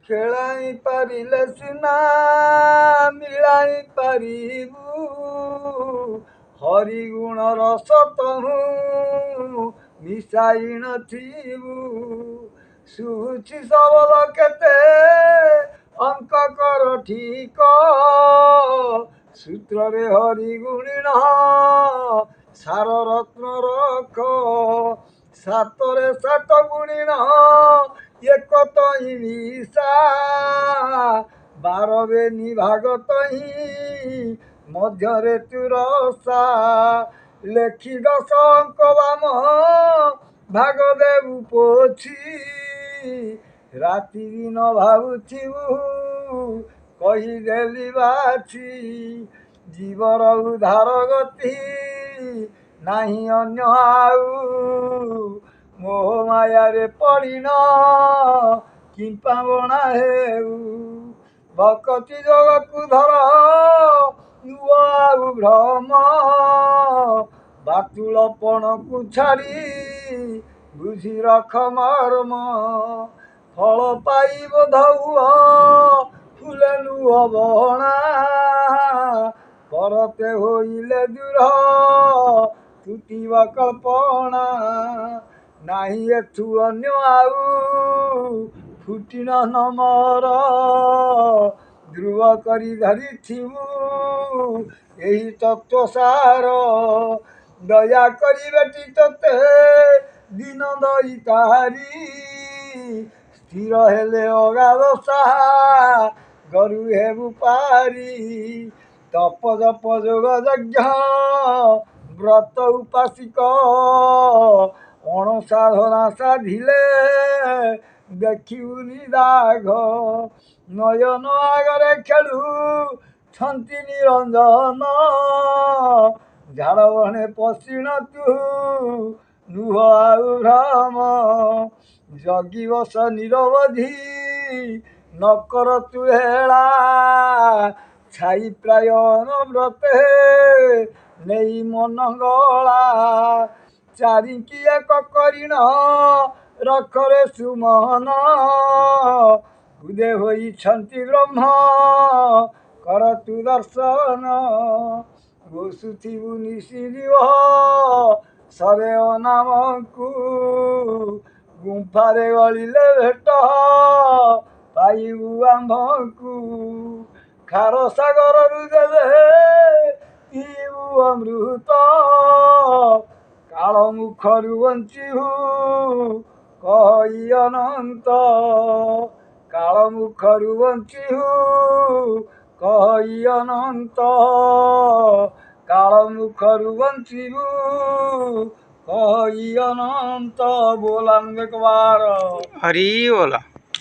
ଖେଳାଇ ପାରିଲେ ସିନା ମିଳାଇ ପାରିବୁ ହରିଗୁଣ ରସ ତହୁଁ ମିଶାଇ ନଥିବୁ। ଶୁଭୁଛି ସବଲ କେତେ ଅଙ୍କ କର ଠିକ ସୂତ୍ରରେ ହରିଗୁଣିଣ ସାର ରତ୍ନ ରଖ ସାତରେ ସାତ ଗୁଣିଣ ଏକ ତହିଁ ମିଶା ବାର ବେନି ଭାଗ ତହିଁ ମଧ୍ୟରେ ତୁରସା ଲେଖି ଦଶ ଅଙ୍କ ବାମ ଭାଗ ଦେବୁ ପୋଛି ରାତି ଦିନ ଭାବୁଥିବୁ କହିଦେଲି ବାଛି ଜୀବର ଉଦ୍ଧାର ଗତି ନାହିଁ ଅନ୍ୟ ଆଉ ମୋହ ମାୟାରେ ପଡ଼ିନ କିମ୍ପା ବଣା ହେଉ ଭକତି ଯୋଗକୁ ଧର ନୁହ ଆଉ ଭ୍ରମ ବାତୁଳପଣକୁ ଛାଡ଼ି ବୁଝି ରଖ ମର୍ମ ଫଳ ପାଇବ ଧଉଅ ଫୁଲେ ନୁହ ବହଣା ପରତେ ହୋଇଲେ ଦୂର ତୁଟିବ କଳ୍ପନା ନାହିଁ ଏଥୁ ଅନ୍ୟ ଆଉ ଫୁଟିନ ନମର ଧ୍ରୁବ କରି ଧରିଥିବୁ ଏହି ତତ୍ତ୍ୱସାର ଦୟା କରି ବେଟି ତୋତେ ଦିନ ଦଇ ତାରି ସ୍ଥିର ହେଲେ ଅଗାଧ ସାହା ଗରୁ ହେବୁ ପାରି ତପ ଜପ ଯୋଗ ଯଜ୍ଞ ବ୍ରତ ଉପାସିକ ଅଣସାଧନା ସାଧିଲେ ଦେଖିବୁନି ଦାଘ ନୟନ ଆଗରେ ଖେଳୁଛନ୍ତି ନିରଞ୍ଜନ ଝାଡ଼ ବଣେ ପଶିଣ ତୁ ନୁହ ଆଉ ଭ୍ରମ ଜଗି ବସ ନିରବଧି ନକର ତୁ ହେଳା ଛାଇ ପ୍ରାୟ ଅନବ୍ରତେ ନେଇ ମନ ଗଳା ଚାରିକି ଏକ କରିଣ ରଖରେ ସୁମନ ଉଦେ ହୋଇଛନ୍ତି ବ୍ରହ୍ମ କର ତୁ ଦର୍ଶନ ଘୋଷୁଥିବୁ ନିଶିଯିବ ସରେ ଅନାମକୁ ଗୁମ୍ଫାରେ ଗଳିଲେ ଭେଟ ପାଇବୁ ଆମ୍ଭକୁ ଖାର ସାଗରରୁ ଦେବେ ପିଇବୁ ଅମୃତ କାଳ ମୁଖରୁ ବଞ୍ଚିବୁ କହି ଅନନ୍ତ କାଳ ମୁଖରୁ ବଞ୍ଚିବୁ କହି ଅନନ୍ତ କାଳ ମୁଖରୁ ବଞ୍ଚିବୁ कही अनंत बोला एक बार हरी बोला।